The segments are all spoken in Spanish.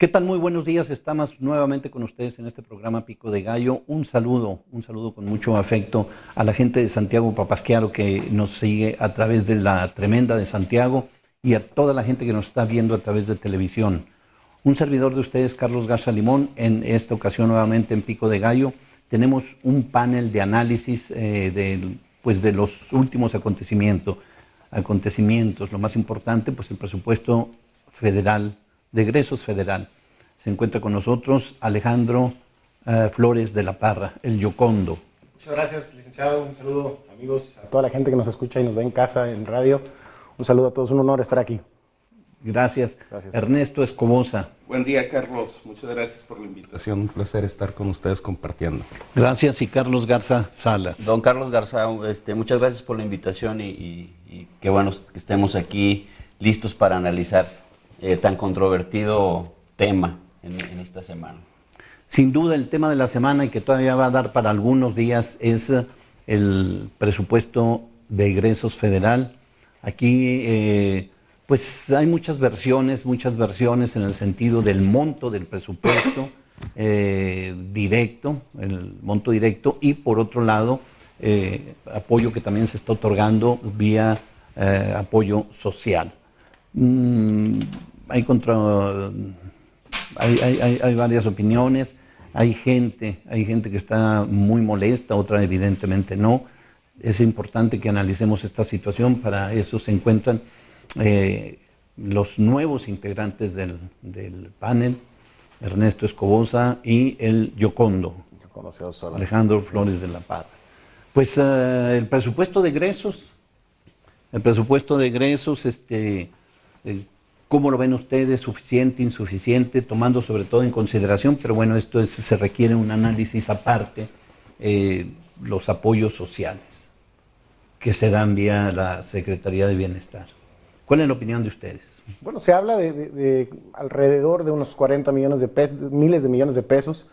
¿Qué tal? Muy buenos días. Estamos nuevamente con ustedes en este programa Pico de Gallo. Un saludo con mucho afecto a la gente de Santiago Papasquiaro que nos sigue a través de la Tremenda de Santiago y a toda la gente que nos está viendo a través de televisión. Un servidor de ustedes, Carlos Garza Limón, en esta ocasión nuevamente en Pico de Gallo. Tenemos un panel de análisis de los últimos acontecimientos. Lo más importante, pues el presupuesto federal, de egresos federal. Se encuentra con nosotros Alejandro Flores de la Parra, el Yocondo. Muchas gracias, licenciado. Un saludo, amigos, a toda la gente que nos escucha y nos ve en casa, en radio. Un saludo a todos, un honor estar aquí. Gracias. Ernesto Escobosa. Buen día, Carlos. Muchas gracias por la invitación. Un placer estar con ustedes compartiendo. Gracias. Y Carlos Garza Salas. Don Carlos Garza, muchas gracias por la invitación y qué bueno que estemos aquí listos para analizar tan controvertido tema en esta semana. Sin duda el tema de la semana y que todavía va a dar para algunos días es el presupuesto de egresos federal. Aquí pues hay muchas versiones en el sentido del monto del presupuesto directo, el monto directo, y por otro lado apoyo que también se está otorgando vía apoyo social. Hay varias opiniones, hay gente que está muy molesta, otra evidentemente no. Es importante que analicemos esta situación. Para eso se encuentran los nuevos integrantes del panel, Ernesto Escobosa y el Yocondo, Alejandro Flores de la Parra. Pues el presupuesto de egresos, ¿cómo lo ven ustedes? ¿Suficiente, insuficiente? Tomando sobre todo en consideración, pero bueno, se requiere un análisis aparte, los apoyos sociales que se dan vía la Secretaría de Bienestar. ¿Cuál es la opinión de ustedes? Bueno, se habla de alrededor de unos 40 millones de pesos, miles de millones de pesos.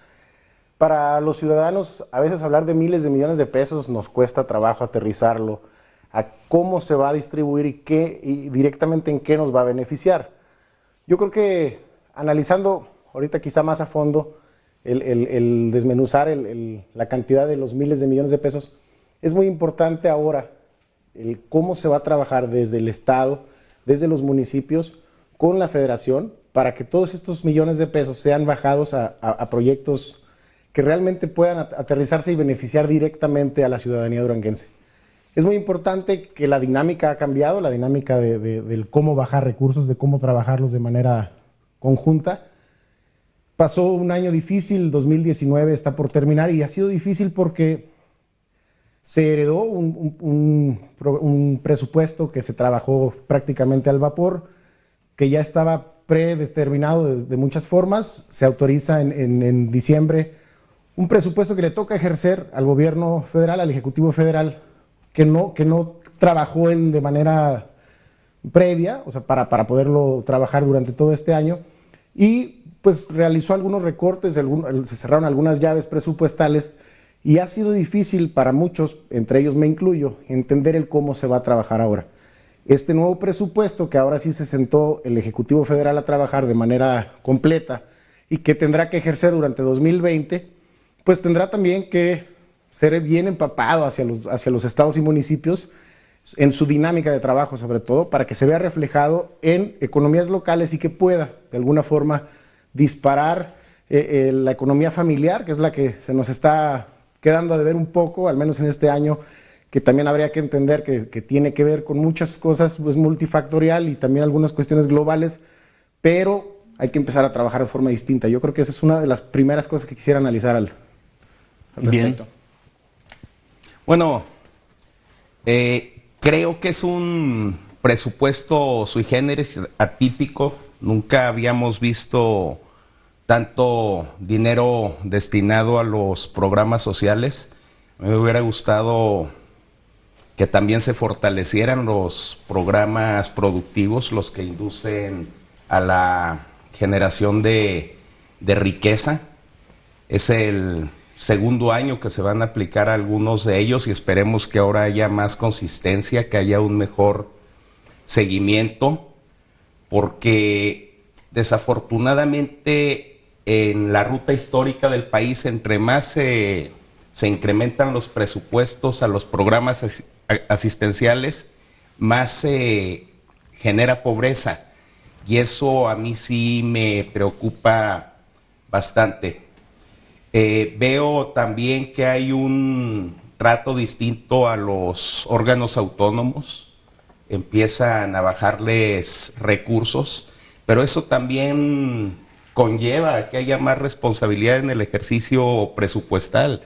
Para los ciudadanos, a veces hablar de miles de millones de pesos nos cuesta trabajo aterrizarlo a cómo se va a distribuir y directamente en qué nos va a beneficiar. Yo creo que analizando ahorita quizá más a fondo el desmenuzar la cantidad de los miles de millones de pesos, es muy importante ahora el cómo se va a trabajar desde el Estado, desde los municipios, con la Federación, para que todos estos millones de pesos sean bajados a proyectos que realmente puedan aterrizarse y beneficiar directamente a la ciudadanía duranguense. Es muy importante que la dinámica ha cambiado, la dinámica del cómo bajar recursos, de cómo trabajarlos de manera conjunta. Pasó un año difícil, 2019 está por terminar, y ha sido difícil porque se heredó un presupuesto que se trabajó prácticamente al vapor, que ya estaba predeterminado de muchas formas. Se autoriza en diciembre un presupuesto que le toca ejercer al gobierno federal, al Ejecutivo Federal, que no trabajó de manera previa, o sea, para poderlo trabajar durante todo este año, y pues realizó algunos recortes, se cerraron algunas llaves presupuestales, y ha sido difícil para muchos, entre ellos me incluyo, entender el cómo se va a trabajar ahora. Este nuevo presupuesto, que ahora sí se sentó el Ejecutivo Federal a trabajar de manera completa y que tendrá que ejercer durante 2020, pues tendrá también que ser bien empapado hacia los estados y municipios en su dinámica de trabajo, sobre todo, para que se vea reflejado en economías locales y que pueda, de alguna forma, disparar la economía familiar, que es la que se nos está quedando a deber un poco, al menos en este año, que también habría que entender que tiene que ver con muchas cosas, pues multifactorial y también algunas cuestiones globales, pero hay que empezar a trabajar de forma distinta. Yo creo que esa es una de las primeras cosas que quisiera analizar al respecto. Bien. Bueno, creo que es un presupuesto sui generis, atípico. Nunca habíamos visto tanto dinero destinado a los programas sociales. Me hubiera gustado que también se fortalecieran los programas productivos, los que inducen a la generación de riqueza. Es el segundo año que se van a aplicar algunos de ellos y esperemos que ahora haya más consistencia, que haya un mejor seguimiento, porque desafortunadamente en la ruta histórica del país, entre más se incrementan los presupuestos a los programas asistenciales, más se genera pobreza. Y eso a mí sí me preocupa bastante. Veo también que hay un trato distinto a los órganos autónomos, empiezan a bajarles recursos, pero eso también conlleva que haya más responsabilidad en el ejercicio presupuestal,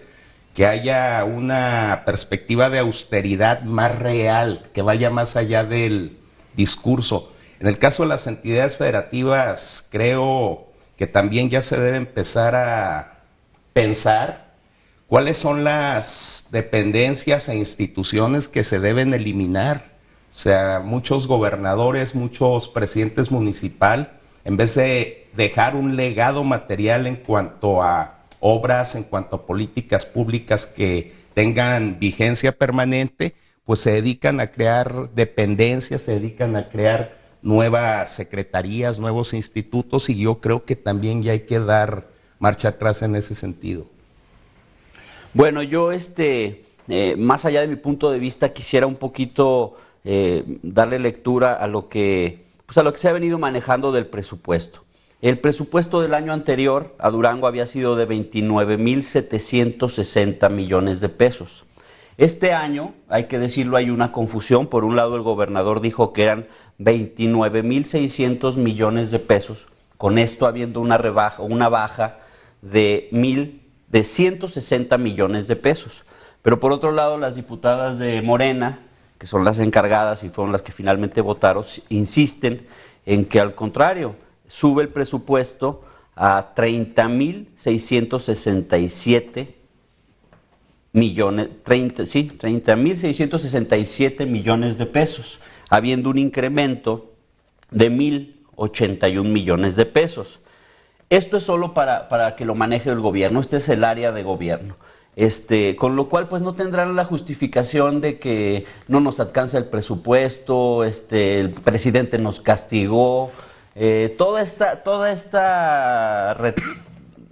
que haya una perspectiva de austeridad más real, que vaya más allá del discurso. En el caso de las entidades federativas, creo que también ya se debe empezar a pensar cuáles son las dependencias e instituciones que se deben eliminar. O sea, muchos gobernadores, muchos presidentes municipal, en vez de dejar un legado material en cuanto a obras, en cuanto a políticas públicas que tengan vigencia permanente, pues se dedican a crear dependencias, se dedican a crear nuevas secretarías, nuevos institutos, y yo creo que también ya hay que dar marcha atrás en ese sentido. Bueno, yo más allá de mi punto de vista, quisiera un poquito darle lectura a lo que se ha venido manejando del presupuesto. El presupuesto del año anterior a Durango había sido de 29,760 millones de pesos. Este año, hay que decirlo, hay una confusión. Por un lado, el gobernador dijo que eran 29,600 millones de pesos, con esto habiendo una baja de 160 millones de pesos. Pero por otro lado, las diputadas de Morena, que son las encargadas y fueron las que finalmente votaron, insisten en que al contrario, sube el presupuesto a 30,667 millones, 30,667 millones de pesos, habiendo un incremento de 1,081 millones de pesos. Esto es solo para que lo maneje el gobierno, este es el área de gobierno. Con lo cual pues no tendrán la justificación de que no nos alcanza el presupuesto, el presidente nos castigó, toda esta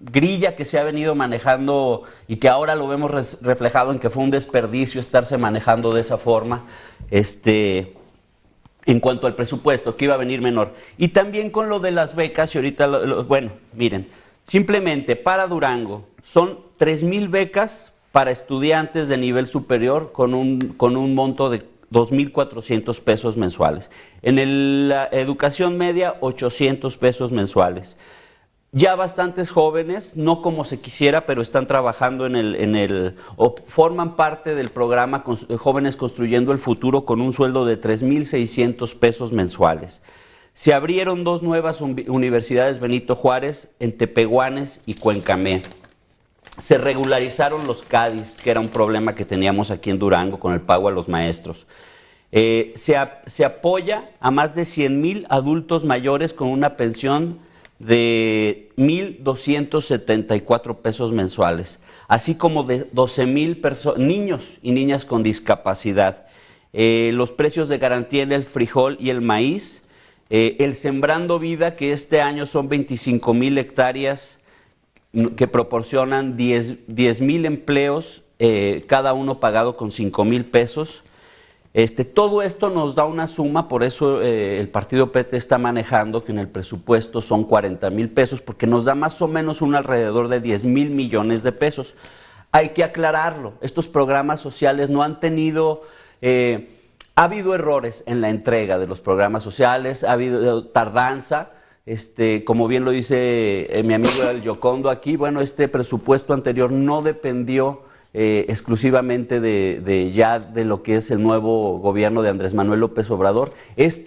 grilla que se ha venido manejando y que ahora lo vemos reflejado en que fue un desperdicio estarse manejando de esa forma, en cuanto al presupuesto, que iba a venir menor. Y también con lo de las becas, y ahorita, bueno, miren, simplemente para Durango son 3,000 becas para estudiantes de nivel superior con un monto de 2,400 pesos mensuales. En la educación media, 800 pesos mensuales. Ya bastantes jóvenes, no como se quisiera, pero están trabajando o forman parte del programa Jóvenes Construyendo el Futuro con un sueldo de 3,600 pesos mensuales. Se abrieron 2 nuevas universidades Benito Juárez en Tepehuanes y Cuencamé. Se regularizaron los CADIs, que era un problema que teníamos aquí en Durango con el pago a los maestros. Se apoya a más de 100,000 adultos mayores con una pensión de 1,274 pesos mensuales, así como de 12,000 niños y niñas con discapacidad. Los precios de garantía en el frijol y el maíz, el Sembrando Vida, que este año son 25,000 hectáreas que proporcionan 10,000 empleos, cada uno pagado con 5,000 pesos. Todo esto nos da una suma, por eso el partido PT está manejando que en el presupuesto son 40,000 pesos, porque nos da más o menos un alrededor de 10,000 millones de pesos. Hay que aclararlo, estos programas sociales no han tenido, ha habido errores en la entrega de los programas sociales, ha habido tardanza, como bien lo dice mi amigo el Yocondo aquí, bueno, este presupuesto anterior no dependió exclusivamente de lo que es el nuevo gobierno de Andrés Manuel López Obrador.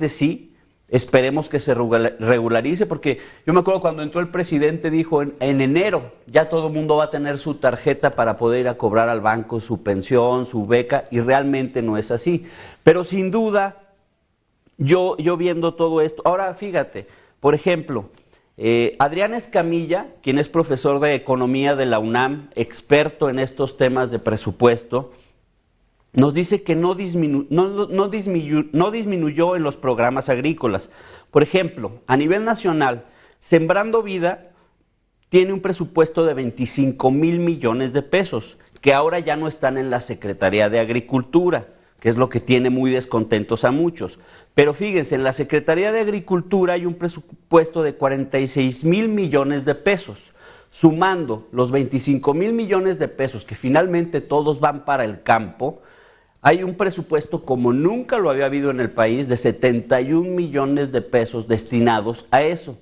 Sí, esperemos que se regularice, porque yo me acuerdo cuando entró el presidente, dijo en enero ya todo el mundo va a tener su tarjeta para poder ir a cobrar al banco su pensión, su beca, y realmente no es así. Pero sin duda, yo viendo todo esto, ahora fíjate, por ejemplo, Adrián Escamilla, quien es profesor de Economía de la UNAM, experto en estos temas de presupuesto, nos dice que no disminuyó en los programas agrícolas. Por ejemplo, a nivel nacional Sembrando Vida tiene un presupuesto de 25,000 millones de pesos, que ahora ya no están en la Secretaría de Agricultura, que es lo que tiene muy descontentos a muchos. Pero fíjense, en la Secretaría de Agricultura hay un presupuesto de 46,000 millones de pesos. Sumando los 25,000 millones de pesos, que finalmente todos van para el campo, hay un presupuesto como nunca lo había habido en el país, de 71 millones de pesos destinados a eso.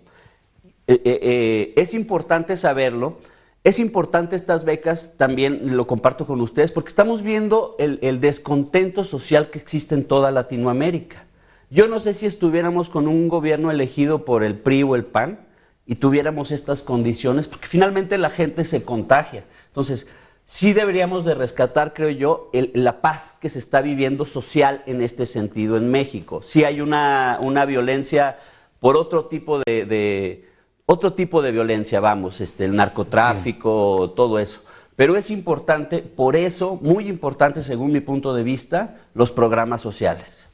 Es importante saberlo. Es importante estas becas, también lo comparto con ustedes, porque estamos viendo el descontento social que existe en toda Latinoamérica. Yo no sé si estuviéramos con un gobierno elegido por el PRI o el PAN y tuviéramos estas condiciones, porque finalmente la gente se contagia. Entonces, sí deberíamos de rescatar, creo yo, la paz que se está viviendo social en este sentido en México. Sí hay una violencia por otro tipo de violencia, vamos, el narcotráfico, sí, todo eso. Pero es importante, por eso, muy importante según mi punto de vista, los programas sociales.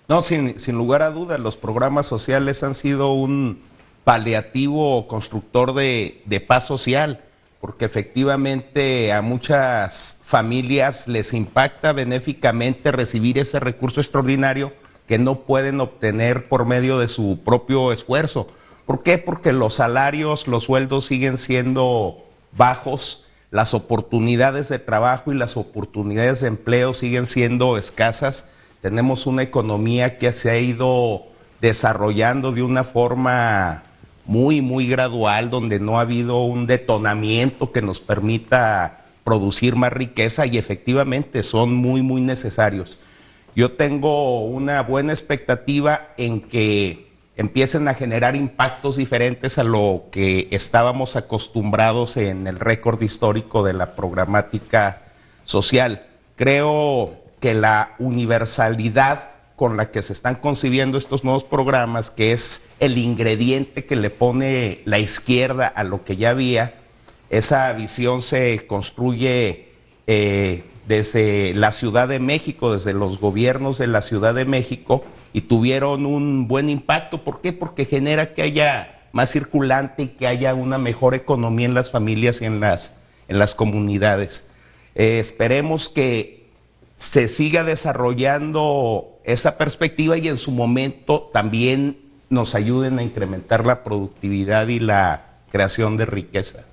No, sin lugar a dudas, los programas sociales han sido un paliativo constructor de paz social, porque efectivamente a muchas familias les impacta benéficamente recibir ese recurso extraordinario que no pueden obtener por medio de su propio esfuerzo. ¿Por qué? Porque los salarios, los sueldos siguen siendo bajos, las oportunidades de trabajo y las oportunidades de empleo siguen siendo escasas. Tenemos una economía que se ha ido desarrollando de una forma muy gradual, donde no ha habido un detonamiento que nos permita producir más riqueza y efectivamente son muy necesarios. Yo tengo una buena expectativa en que empiecen a generar impactos diferentes a lo que estábamos acostumbrados en el récord histórico de la programática social. Creo que la universalidad con la que se están concibiendo estos nuevos programas, que es el ingrediente que le pone la izquierda a lo que ya había, esa visión se construye desde la Ciudad de México, desde los gobiernos de la Ciudad de México, y tuvieron un buen impacto. ¿Por qué? Porque genera que haya más circulante y que haya una mejor economía en las familias y en las comunidades. Esperemos que se siga desarrollando esa perspectiva y en su momento también nos ayuden a incrementar la productividad y la creación de riqueza.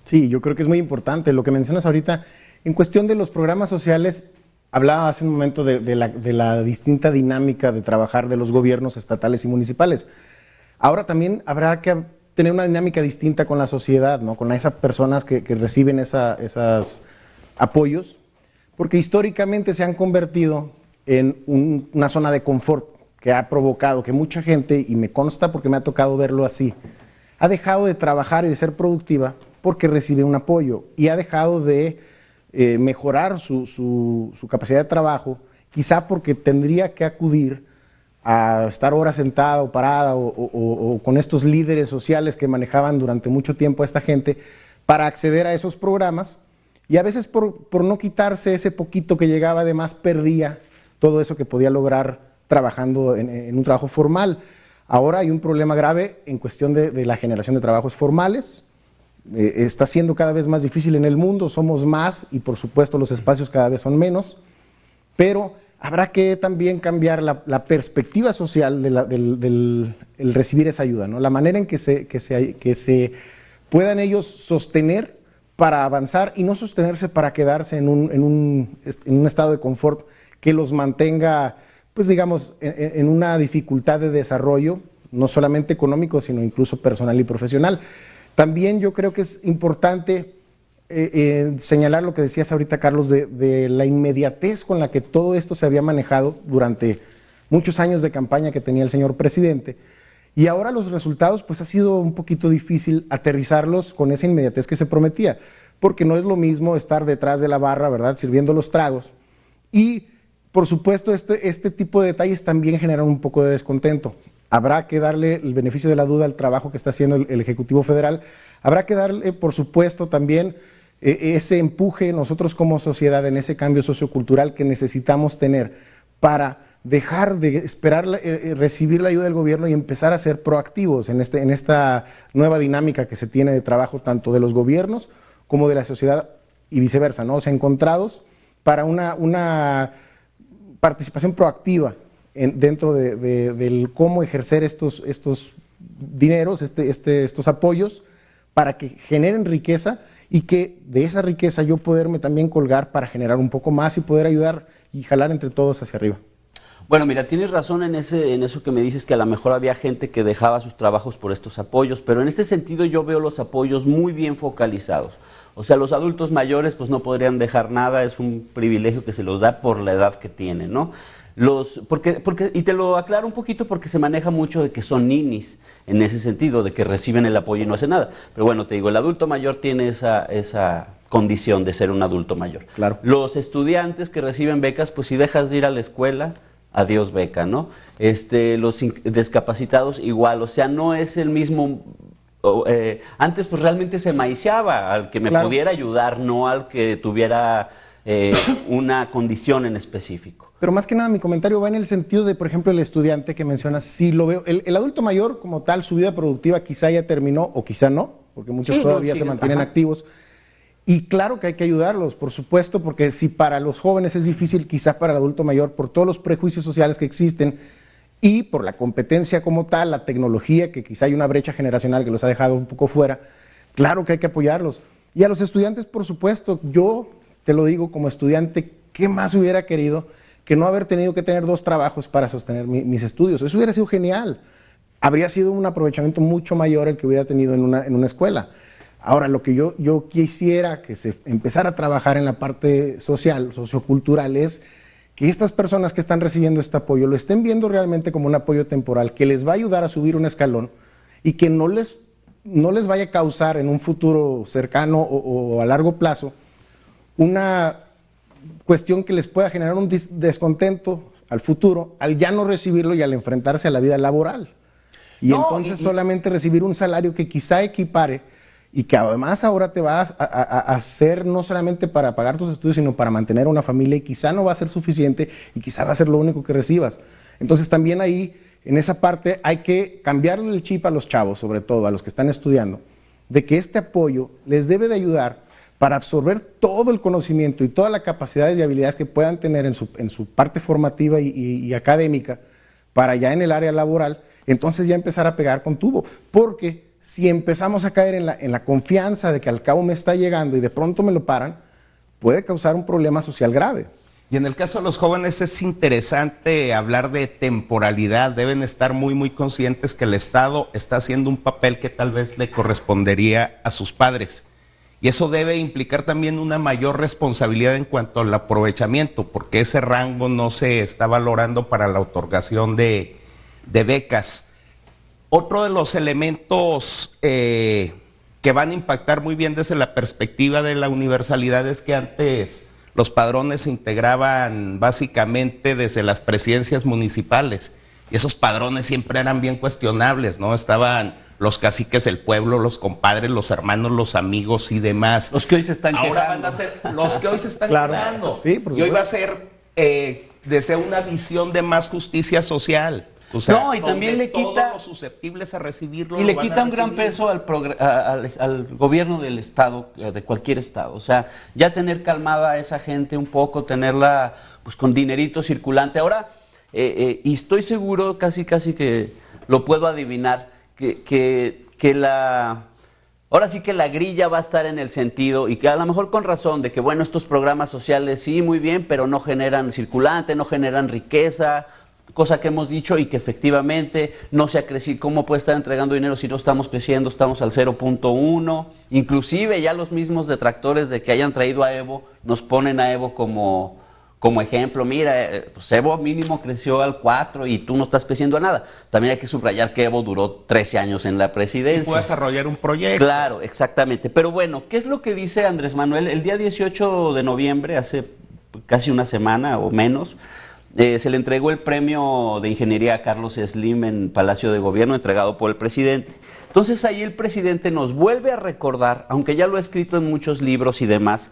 Sí, yo creo que es muy importante lo que mencionas ahorita. En cuestión de los programas sociales, hablaba hace un momento de la distinta dinámica de trabajar de los gobiernos estatales y municipales. Ahora también habrá que tener una dinámica distinta con la sociedad, ¿no? Con esas personas que reciben esos apoyos, porque históricamente se han convertido en una zona de confort que ha provocado que mucha gente, y me consta porque me ha tocado verlo así, ha dejado de trabajar y de ser productiva porque recibe un apoyo y ha dejado de mejorar su capacidad de trabajo, quizá porque tendría que acudir a estar horas sentada o parada o con estos líderes sociales que manejaban durante mucho tiempo a esta gente para acceder a esos programas, y a veces por no quitarse ese poquito que llegaba, además perdía todo eso que podía lograr trabajando en un trabajo formal. Ahora hay un problema grave en cuestión de la generación de trabajos formales. Está siendo cada vez más difícil en el mundo, somos más y por supuesto los espacios cada vez son menos, pero habrá que también cambiar la perspectiva social del recibir esa ayuda, ¿no? La manera en que se puedan ellos sostener para avanzar y no sostenerse para quedarse en un estado de confort que los mantenga, pues digamos, en una dificultad de desarrollo, no solamente económico, sino incluso personal y profesional. También yo creo que es importante señalar lo que decías ahorita, Carlos, de la inmediatez con la que todo esto se había manejado durante muchos años de campaña que tenía el señor presidente. Y ahora los resultados, pues ha sido un poquito difícil aterrizarlos con esa inmediatez que se prometía, porque no es lo mismo estar detrás de la barra, ¿verdad?, sirviendo los tragos. Y, por supuesto, este tipo de detalles también generan un poco de descontento. Habrá que darle el beneficio de la duda al trabajo que está haciendo el Ejecutivo Federal. Habrá que darle, por supuesto, también ese empuje nosotros como sociedad en ese cambio sociocultural que necesitamos tener para dejar de esperar recibir la ayuda del gobierno y empezar a ser proactivos en esta nueva dinámica que se tiene de trabajo tanto de los gobiernos como de la sociedad y viceversa, ¿no? O sea, encontrados para una participación proactiva dentro del cómo ejercer estos dineros, estos apoyos para que generen riqueza y que de esa riqueza yo poderme también colgar para generar un poco más y poder ayudar y jalar entre todos hacia arriba. Bueno, mira, tienes razón en eso que me dices, que a lo mejor había gente que dejaba sus trabajos por estos apoyos, pero en este sentido yo veo los apoyos muy bien focalizados. O sea, los adultos mayores pues no podrían dejar nada, es un privilegio que se los da por la edad que tienen, ¿no? Y te lo aclaro un poquito porque se maneja mucho de que son ninis, en ese sentido, de que reciben el apoyo y no hacen nada. Pero bueno, te digo, el adulto mayor tiene esa condición de ser un adulto mayor. Claro. Los estudiantes que reciben becas, pues si dejas de ir a la escuela, adiós beca, ¿no? Los discapacitados igual, o sea, no es el mismo. Antes pues realmente se maiciaba al que me claro. pudiera ayudar, no al que tuviera una condición en específico. Pero más que nada mi comentario va en el sentido de, por ejemplo, el estudiante que mencionas, sí lo veo, el adulto mayor como tal, su vida productiva quizá ya terminó o quizá no, porque muchos todavía se mantienen activos. Y claro que hay que ayudarlos, por supuesto, porque si para los jóvenes es difícil, quizá para el adulto mayor, por todos los prejuicios sociales que existen y por la competencia como tal, la tecnología, que quizá hay una brecha generacional que los ha dejado un poco fuera, claro que hay que apoyarlos. Y a los estudiantes, por supuesto, yo te lo digo como estudiante, ¿qué más hubiera querido que no haber tenido que tener 2 trabajos para sostener mis estudios? Eso hubiera sido genial. Habría sido un aprovechamiento mucho mayor el que hubiera tenido en una escuela. Ahora, lo que yo quisiera que se empezara a trabajar en la parte social, sociocultural, es que estas personas que están recibiendo este apoyo lo estén viendo realmente como un apoyo temporal, que les va a ayudar a subir un escalón y que no les vaya a causar en un futuro cercano o a largo plazo una cuestión que les pueda generar un descontento al futuro, al ya no recibirlo y al enfrentarse a la vida laboral. Y entonces solamente recibir un salario que quizá equipare y que además ahora te va a hacer no solamente para pagar tus estudios, sino para mantener una familia y quizá no va a ser suficiente y quizá va a ser lo único que recibas. Entonces también ahí, en esa parte, hay que cambiarle el chip a los chavos, sobre todo a los que están estudiando, de que este apoyo les debe de ayudar para absorber todo el conocimiento y todas las capacidades y habilidades que puedan tener en su parte formativa y académica para ya en el área laboral, entonces ya empezar a pegar con tubo. Porque si empezamos a caer en la confianza de que al cabo me está llegando y de pronto me lo paran, puede causar un problema social grave. Y en el caso de los jóvenes es interesante hablar de temporalidad. Deben estar muy, muy conscientes que el Estado está haciendo un papel que tal vez le correspondería a sus padres. Y eso debe implicar también una mayor responsabilidad en cuanto al aprovechamiento, porque ese rango no se está valorando para la otorgación de becas. Otro de los elementos que van a impactar muy bien desde la perspectiva de la universalidad es que antes los padrones se integraban básicamente desde las presidencias municipales y esos padrones siempre eran bien cuestionables, ¿no? Estaban los caciques del pueblo, los compadres, los hermanos, los amigos y demás. Los que hoy se están quejando. Ahora van a ser los que hoy se están claro. quejando. Sí, por y hoy supuesto. va a ser desde una visión de más justicia social. O sea, no, y también le quita todos los susceptibles a recibirlo. Y le quita un gran peso al gobierno del estado, de cualquier estado. O sea, ya tener calmada a esa gente un poco, tenerla pues con dinerito circulante. Ahora, y estoy seguro, casi que lo puedo adivinar, ahora sí que la grilla va a estar en el sentido, y que a lo mejor con razón, de que bueno, estos programas sociales sí, muy bien, pero no generan circulante, no generan riqueza, cosa que hemos dicho y que efectivamente no se ha crecido. ¿Cómo puede estar entregando dinero si no estamos creciendo? Estamos al 0.1. Inclusive ya los mismos detractores de que hayan traído a Evo nos ponen a Evo como ejemplo. Mira, pues Evo mínimo creció al 4 y tú no estás creciendo a nada. También hay que subrayar que Evo duró 13 años en la presidencia. Y puede desarrollar un proyecto. Claro, exactamente. Pero bueno, ¿qué es lo que dice Andrés Manuel? El día 18 de noviembre, hace casi una semana o menos, se le entregó el premio de ingeniería a Carlos Slim en Palacio de Gobierno, entregado por el presidente. Entonces ahí el presidente nos vuelve a recordar, aunque ya lo ha escrito en muchos libros y demás,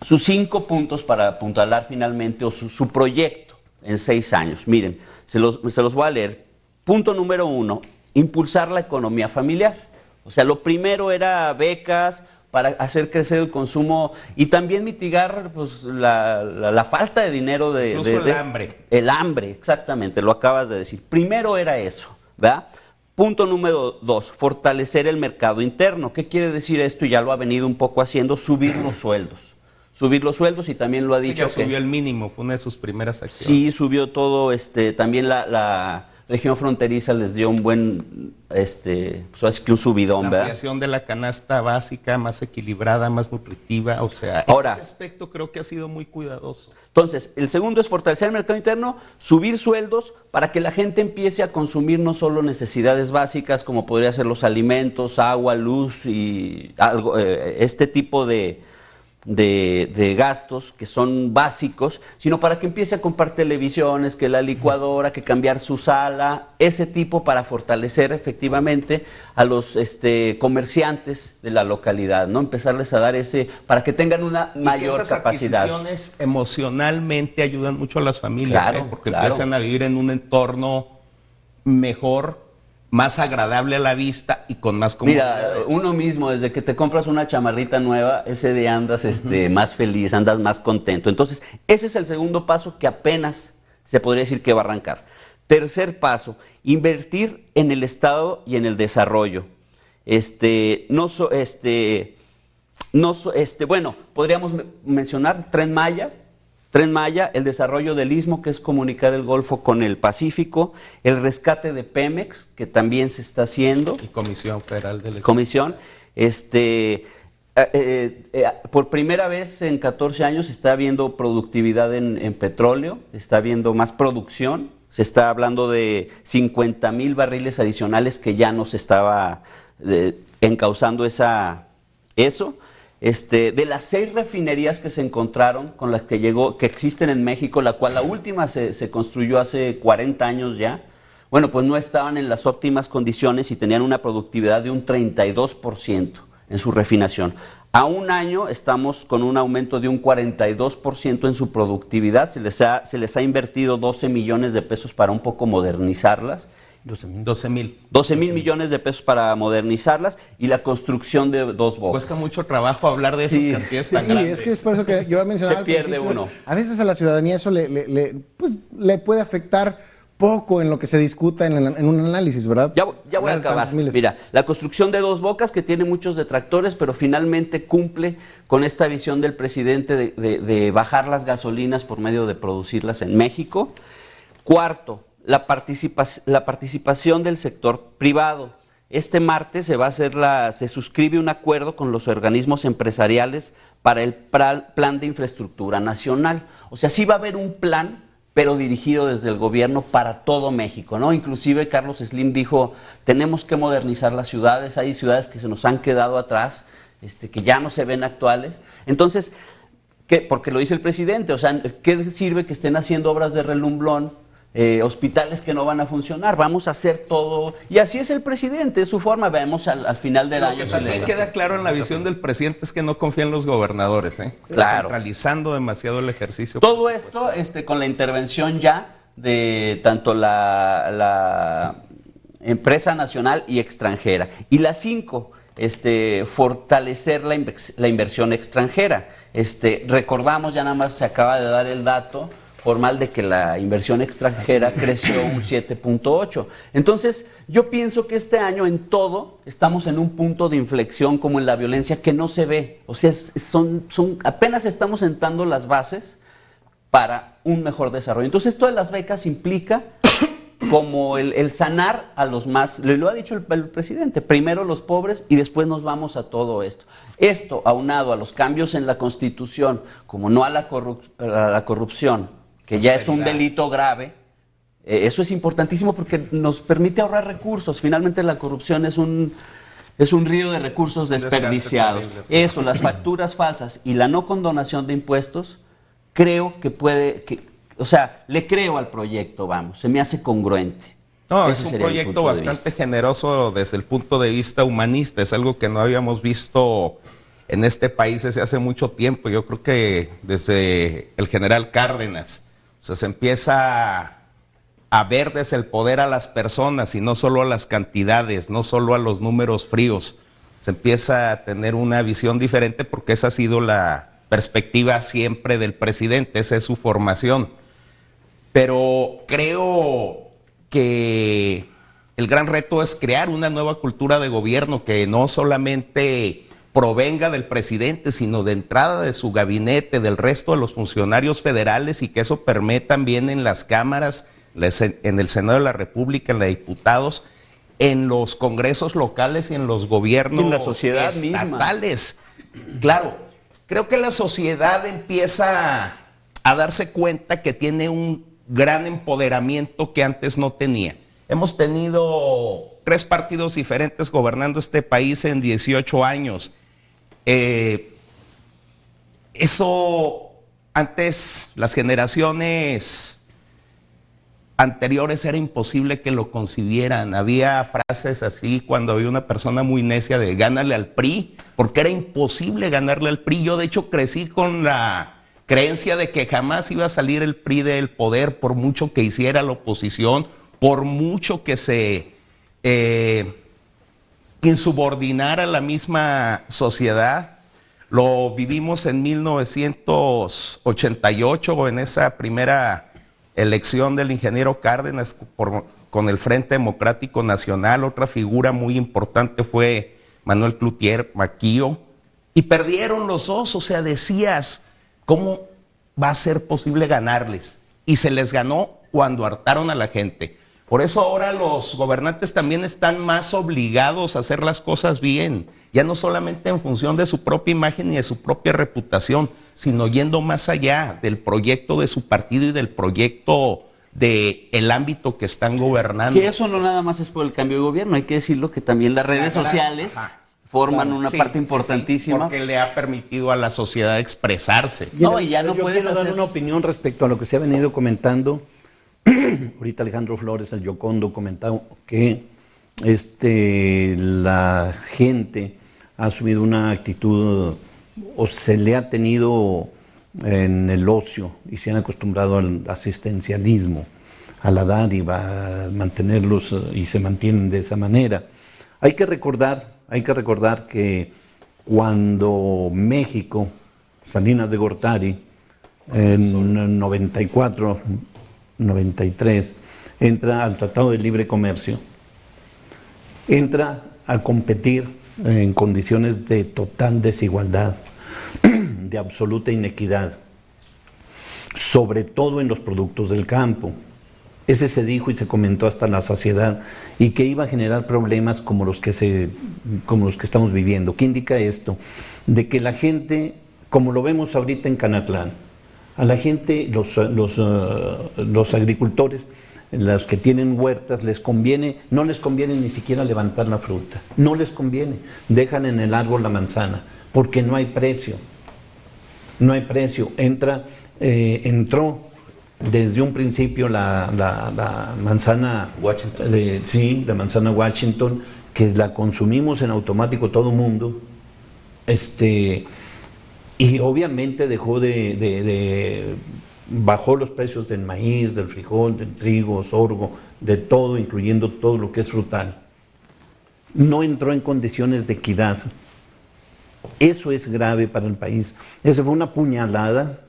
sus 5 puntos para apuntalar finalmente, o su proyecto. en 6 años. Miren, se los voy a leer. Punto número 1, impulsar la economía familiar. O sea, lo primero era becas para hacer crecer el consumo y también mitigar pues, la falta de dinero. Incluso el hambre. El hambre, exactamente, lo acabas de decir. Primero era eso, ¿verdad? Punto número 2, fortalecer el mercado interno. ¿Qué quiere decir esto? Y ya lo ha venido un poco haciendo, subir los sueldos. Subir los sueldos y también lo ha dicho. Sí, ya subió el mínimo, fue una de sus primeras acciones. Sí, subió todo, también la región fronteriza les dio un buen, pues así que un subidón, la ¿verdad? ampliación de la canasta básica, más equilibrada, más nutritiva, o sea, Ahora, en ese aspecto creo que ha sido muy cuidadoso. Entonces, el segundo es fortalecer el mercado interno, subir sueldos para que la gente empiece a consumir no solo necesidades básicas como podría ser los alimentos, agua, luz y algo, este tipo de gastos que son básicos, sino para que empiece a comprar televisiones, que la licuadora, que cambiar su sala, ese tipo para fortalecer efectivamente a los comerciantes de la localidad, ¿no? Empezarles a dar para que tengan una mayor esas capacidad. Adquisiciones emocionalmente ayudan mucho a las familias, Claro, porque claro. empiezan a vivir en un entorno mejor, más agradable a la vista y con más Mira, comodidades. uno mismo, desde que te compras una chamarrita nueva, ese día andas más feliz, andas más contento. Entonces, ese es el segundo paso que apenas se podría decir que va a arrancar. Tercer paso, invertir en el Estado y en el desarrollo. Bueno, podríamos mencionar Tren Maya, el desarrollo del Istmo, que es comunicar el Golfo con el Pacífico, el rescate de Pemex, que también se está haciendo. Y Comisión Federal de Electricidad. Comisión, por primera vez en 14 años está habiendo productividad en petróleo, está habiendo más producción, se está hablando de 50,000 barriles adicionales que ya nos estaba encauzando eso. De las 6 refinerías que se encontraron, con las que existen en México, la cual la última se construyó hace 40 años ya, bueno, pues no estaban en las óptimas condiciones y tenían una productividad de un 32% en su refinación. A un año estamos con un aumento de un 42% en su productividad, se les ha invertido 12 millones de pesos para un poco modernizarlas. 12,000 millones de pesos para modernizarlas y la construcción de 2 bocas. Cuesta mucho trabajo hablar de esas cantidades tan grandes. Es que es por eso que yo mencionaba Se pierde uno. A veces a la ciudadanía eso le puede afectar poco en lo que se discuta en un análisis, ¿verdad? Ya voy a acabar. Mira, la construcción de 2 bocas que tiene muchos detractores, pero finalmente cumple con esta visión del presidente de bajar las gasolinas por medio de producirlas en México. Cuarto, la participación del sector privado. Este martes se suscribe un acuerdo con los organismos empresariales para el plan de infraestructura nacional. O sea, sí va a haber un plan, pero dirigido desde el gobierno para todo México, ¿no? Inclusive Carlos Slim dijo, tenemos que modernizar las ciudades, hay ciudades que se nos han quedado atrás, que ya no se ven actuales. Entonces, porque lo dice el presidente, o sea, ¿qué sirve que estén haciendo obras de relumbrón? Hospitales que no van a funcionar, vamos a hacer todo, y así es el presidente, es su forma, vemos al final del año. Lo que también queda claro en la visión del presidente es que no confía en los gobernadores, Está Claro. centralizando demasiado el ejercicio. Todo esto con la intervención ya de tanto la empresa nacional y extranjera. Y la 5, fortalecer la inversión extranjera. Recordamos, ya nada más se acaba de dar el dato formal de que la inversión extranjera creció un 7.8. Entonces, yo pienso que este año en todo estamos en un punto de inflexión como en la violencia que no se ve. O sea, apenas estamos sentando las bases para un mejor desarrollo. Entonces, esto de las becas implica como el sanar a los más, lo ha dicho el presidente, primero los pobres y después nos vamos a todo esto. Esto, aunado a los cambios en la Constitución, como no a la corrupción, que ya es un delito grave, eso es importantísimo porque nos permite ahorrar recursos. Finalmente la corrupción es un río de recursos desperdiciados. Eso, las facturas falsas y la no condonación de impuestos, creo que le creo al proyecto, se me hace congruente. No, Ese es un sería mi proyecto punto de bastante generoso desde el punto de vista humanista, es algo que no habíamos visto en este país desde hace mucho tiempo. Yo creo que desde el general Cárdenas, O sea, se empieza a ver desde el poder a las personas y no solo a las cantidades, no solo a los números fríos. Se empieza a tener una visión diferente porque esa ha sido la perspectiva siempre del presidente, esa es su formación. Pero creo que el gran reto es crear una nueva cultura de gobierno que no solamente provenga del presidente, sino de entrada de su gabinete, del resto de los funcionarios federales, y que eso permee también en las cámaras, en el Senado de la República, en los diputados, en los congresos locales y en los gobiernos en la sociedad estatales. Misma. Claro, creo que la sociedad empieza a darse cuenta que tiene un gran empoderamiento que antes no tenía. Hemos tenido 3 partidos diferentes gobernando este país en 18 años. Eso antes, las generaciones anteriores era imposible que lo concibieran. Había frases así cuando había una persona muy necia de gánale al PRI, porque era imposible ganarle al PRI. Yo de hecho crecí con la creencia de que jamás iba a salir el PRI del poder, por mucho que hiciera la oposición, por mucho que se insubordinara a la misma sociedad. Lo vivimos en 1988, en esa primera elección del ingeniero Cárdenas con el Frente Democrático Nacional. Otra figura muy importante fue Manuel Cloutier Maquio, y perdieron los dos. O sea, decías, ¿cómo va a ser posible ganarles? Y se les ganó cuando hartaron a la gente. Por eso ahora los gobernantes también están más obligados a hacer las cosas bien, ya no solamente en función de su propia imagen y de su propia reputación, sino yendo más allá del proyecto de su partido y del proyecto del ámbito que están gobernando. Que eso no nada más es por el cambio de gobierno, hay que decirlo que también las redes sociales forman una parte importantísima. Porque le ha permitido a la sociedad expresarse. No, y ya no puedes dar una opinión respecto a lo que se ha venido comentando. Ahorita Alejandro Flores, el Yocondo, comentaba que la gente ha asumido una actitud, o se le ha tenido en el ocio y se han acostumbrado al asistencialismo, a la dádiva, a mantenerlos, y se mantienen de esa manera. Hay que recordar que cuando México, Salinas de Gortari, en 94, 93, entra al Tratado de Libre Comercio, entra a competir en condiciones de total desigualdad, de absoluta inequidad, sobre todo en los productos del campo. Ese se dijo y se comentó hasta la saciedad, y que iba a generar problemas como los que estamos viviendo. ¿Qué indica esto? De que la gente, como lo vemos ahorita en Canatlán, a la gente, los agricultores, los que tienen huertas, no les conviene ni siquiera levantar la fruta, no les conviene, dejan en el árbol la manzana, porque no hay precio, entró desde un principio la manzana Washington, la manzana Washington, que la consumimos en automático todo mundo, y obviamente bajó los precios del maíz, del frijol, del trigo, sorgo, de todo, incluyendo todo lo que es frutal. No entró en condiciones de equidad. Eso es grave para el país. Esa fue una puñalada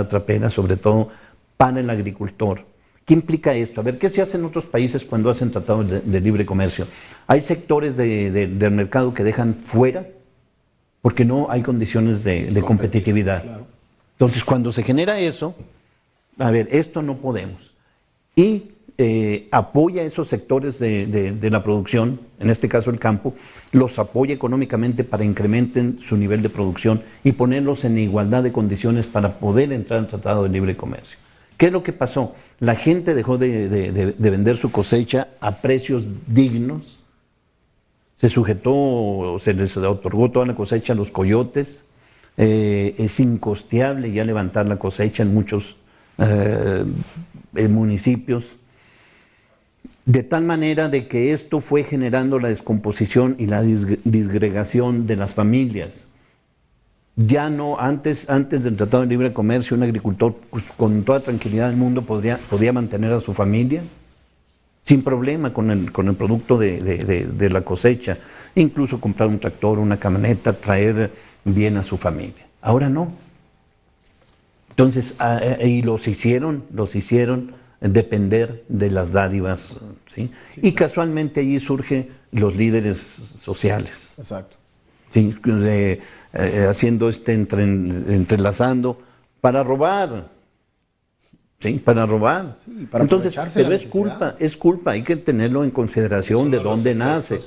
trapera, sobre todo para el agricultor. ¿Qué implica esto? A ver, ¿qué se hace en otros países cuando hacen tratados de libre comercio? Hay sectores del mercado que dejan fuera porque no hay condiciones de competitividad. Claro. Entonces, cuando se genera eso, a ver, esto no podemos. Y apoya a esos sectores de la producción, en este caso el campo, los apoya económicamente para incrementen su nivel de producción y ponerlos en igualdad de condiciones para poder entrar en tratado de libre comercio. ¿Qué es lo que pasó? La gente dejó de vender su cosecha a precios dignos. Se les otorgó toda la cosecha a los coyotes. Es incosteable ya levantar la cosecha en muchos municipios. De tal manera de que esto fue generando la descomposición y la disgregación de las familias. Ya no, antes del Tratado de Libre Comercio, un agricultor pues, con toda tranquilidad del mundo podía mantener a su familia sin problema con el producto de la cosecha, incluso comprar un tractor, una camioneta, traer bien a su familia. Ahora no. Entonces, y los hicieron depender de las dádivas, ¿sí? Y casualmente allí surgen los líderes sociales. Exacto. Sí, haciendo entrelazando para robar. Sí, para robar. Sí, para entonces, aprovecharse pero la es culpa, hay que tenerlo en consideración de dónde nace.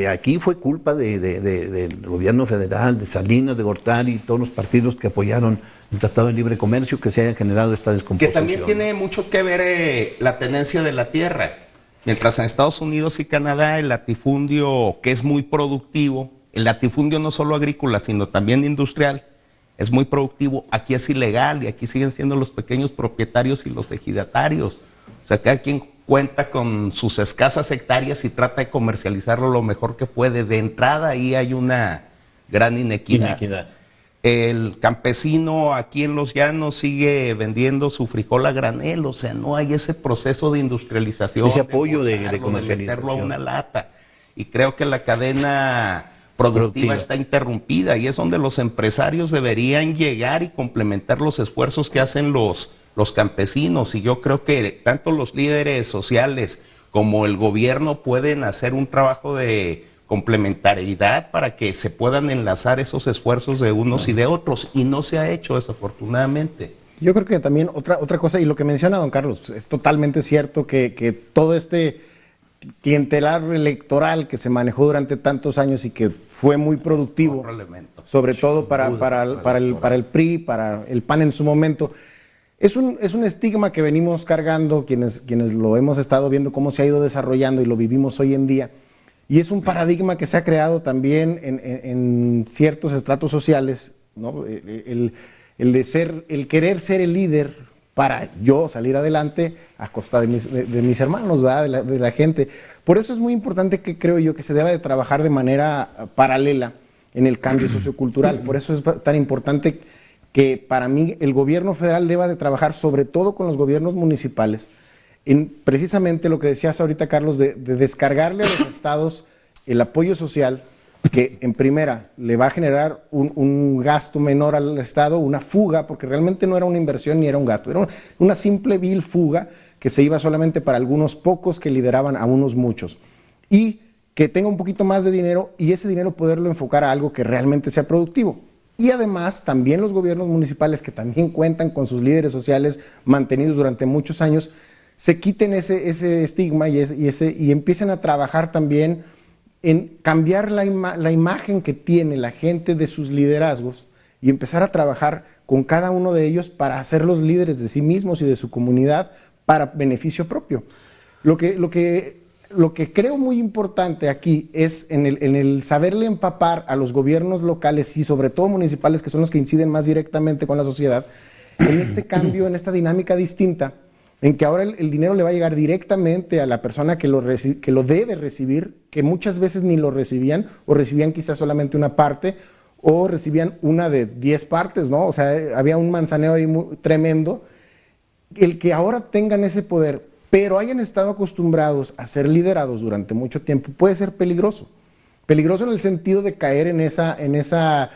Aquí fue culpa del gobierno federal, de Salinas, de Gortari y todos los partidos que apoyaron el Tratado de Libre Comercio, que se haya generado esta descomposición. Que también tiene mucho que ver la tenencia de la tierra. Mientras en Estados Unidos y Canadá el latifundio, que es muy productivo, el latifundio no solo agrícola, sino también industrial, es muy productivo, aquí es ilegal y aquí siguen siendo los pequeños propietarios y los ejidatarios. O sea, cada quien cuenta con sus escasas hectáreas y trata de comercializarlo lo mejor que puede. De entrada ahí hay una gran inequidad. El campesino aquí en los llanos sigue vendiendo su frijol a granel, o sea, no hay ese proceso de industrialización, ese apoyo de comercialización, de meterlo a una comercialización. lata. Y creo que la cadena productiva está interrumpida y es donde los empresarios deberían llegar y complementar los esfuerzos que hacen los campesinos. Y yo creo que tanto los líderes sociales como el gobierno pueden hacer un trabajo de complementariedad para que se puedan enlazar esos esfuerzos de unos y de otros, y no se ha hecho desafortunadamente. Yo creo que también otra cosa, y lo que menciona don Carlos, es totalmente cierto que todo este clientelar electoral que se manejó durante tantos años y que fue muy productivo, sobre todo para el PRI, para el PAN en su momento, es un estigma que venimos cargando quienes lo hemos estado viendo cómo se ha ido desarrollando y lo vivimos hoy en día. Y es un paradigma que se ha creado también en ciertos estratos sociales, ¿no? El querer ser el líder para yo salir adelante a costa de mis hermanos, ¿verdad? De la gente. Por eso es muy importante que creo yo que se deba de trabajar de manera paralela en el cambio sociocultural. Por eso es tan importante que para mí el gobierno federal deba de trabajar sobre todo con los gobiernos municipales en precisamente lo que decías ahorita, Carlos, de descargarle a los estados el apoyo social, que en primera le va a generar un gasto menor al estado, una fuga, porque realmente no era una inversión ni era un gasto, era una simple vil fuga que se iba solamente para algunos pocos que lideraban a unos muchos. Y que tenga un poquito más de dinero y ese dinero poderlo enfocar a algo que realmente sea productivo. Y además también los gobiernos municipales, que también cuentan con sus líderes sociales mantenidos durante muchos años, se quiten ese estigma y empiecen a trabajar también en cambiar la imagen que tiene la gente de sus liderazgos y empezar a trabajar con cada uno de ellos para hacerlos líderes de sí mismos y de su comunidad para beneficio propio. Lo que creo muy importante aquí es en el saberle empapar a los gobiernos locales y sobre todo municipales, que son los que inciden más directamente con la sociedad, en este cambio, en esta dinámica distinta, en que ahora el dinero le va a llegar directamente a la persona que lo debe recibir, que muchas veces ni lo recibían, o recibían quizás solamente una parte, o recibían una de 10 partes, ¿no? O sea, había un manzaneo ahí tremendo. El que ahora tengan ese poder, pero hayan estado acostumbrados a ser liderados durante mucho tiempo, puede ser peligroso. Peligroso en el sentido de caer en esa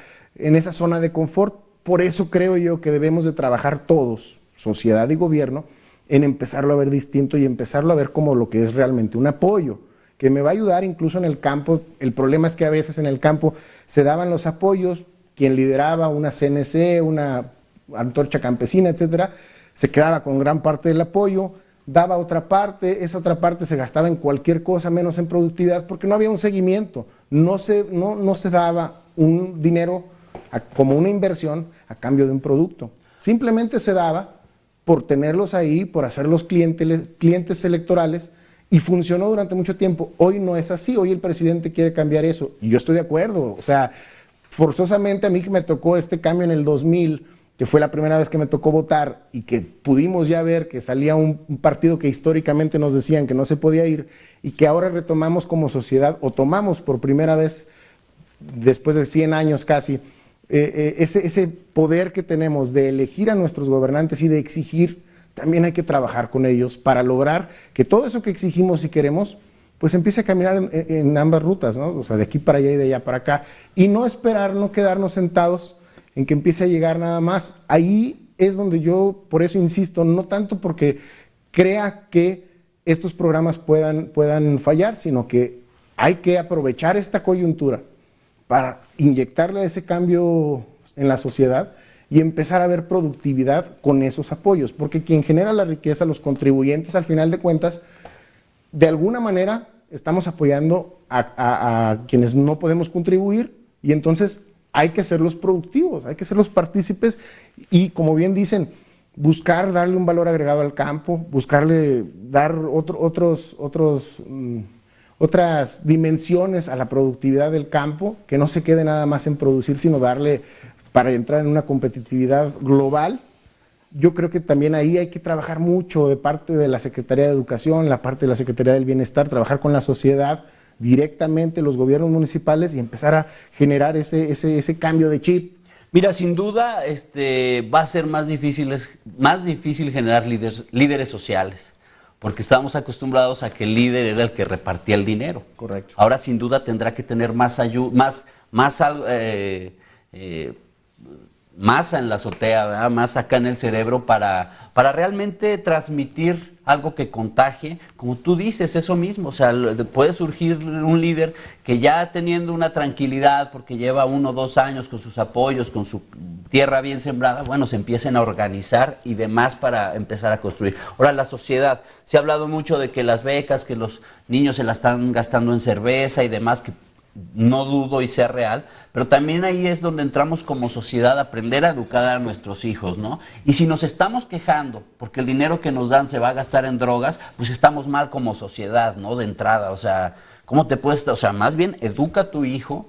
zona de confort. Por eso creo yo que debemos de trabajar todos, sociedad y gobierno, en empezarlo a ver distinto y empezarlo a ver como lo que es realmente un apoyo, que me va a ayudar incluso en el campo. El problema es que a veces en el campo se daban los apoyos, quien lideraba una CNC, una antorcha campesina, etcétera, se quedaba con gran parte del apoyo, daba otra parte, esa otra parte se gastaba en cualquier cosa menos en productividad porque no había un seguimiento, no se daba un dinero como una inversión a cambio de un producto, simplemente se daba por tenerlos ahí, por hacerlos clientes electorales, y funcionó durante mucho tiempo. Hoy no es así, hoy el presidente quiere cambiar eso, y yo estoy de acuerdo. O sea, forzosamente a mí que me tocó este cambio en el 2000, que fue la primera vez que me tocó votar, y que pudimos ya ver que salía un partido que históricamente nos decían que no se podía ir, y que ahora retomamos como sociedad, o tomamos por primera vez después de 100 años casi, ese poder que tenemos de elegir a nuestros gobernantes y de exigir, también hay que trabajar con ellos para lograr que todo eso que exigimos y queremos, pues empiece a caminar en ambas rutas, ¿no? O sea, de aquí para allá y de allá para acá. Y no esperar, no quedarnos sentados en que empiece a llegar nada más. Ahí es donde yo, por eso insisto, no tanto porque crea que estos programas puedan fallar, sino que hay que aprovechar esta coyuntura para inyectarle ese cambio en la sociedad y empezar a ver productividad con esos apoyos, porque quien genera la riqueza, los contribuyentes, al final de cuentas, de alguna manera estamos apoyando a quienes no podemos contribuir, y entonces hay que hacerlos productivos, hay que hacerlos partícipes y, como bien dicen, buscar darle un valor agregado al campo, buscarle dar otras dimensiones a la productividad del campo, que no se quede nada más en producir, sino darle para entrar en una competitividad global. Yo creo que también ahí hay que trabajar mucho de parte de la Secretaría de Educación, la parte de la Secretaría del Bienestar, trabajar con la sociedad directamente, los gobiernos municipales, y empezar a generar ese cambio de chip. Mira, sin duda va a ser más difícil generar líderes sociales, porque estábamos acostumbrados a que el líder era el que repartía el dinero. Correcto. Ahora sin duda tendrá que tener masa en la azotea, ¿verdad? Más acá en el cerebro para realmente transmitir algo que contagie, como tú dices, eso mismo. O sea, puede surgir un líder que ya teniendo una tranquilidad, porque lleva 1 o 2 años con sus apoyos, con su tierra bien sembrada, bueno, se empiecen a organizar y demás para empezar a construir. Ahora, la sociedad, se ha hablado mucho de que las becas, que los niños se la están gastando en cerveza y demás, que no dudo y sea real, pero también ahí es donde entramos como sociedad a aprender a educar a nuestros hijos, ¿no? Y si nos estamos quejando porque el dinero que nos dan se va a gastar en drogas, pues estamos mal como sociedad, ¿no? De entrada, o sea, ¿cómo te puedes...? O sea, más bien educa a tu hijo,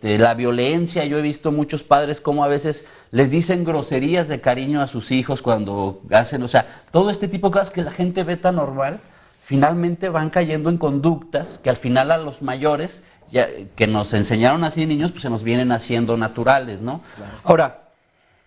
la violencia, yo he visto muchos padres como a veces les dicen groserías de cariño a sus hijos cuando hacen, o sea, todo este tipo de cosas que la gente ve tan normal, finalmente van cayendo en conductas que al final a los mayores, ya, que nos enseñaron así de niños, pues se nos vienen haciendo naturales, ¿no? Claro. Ahora,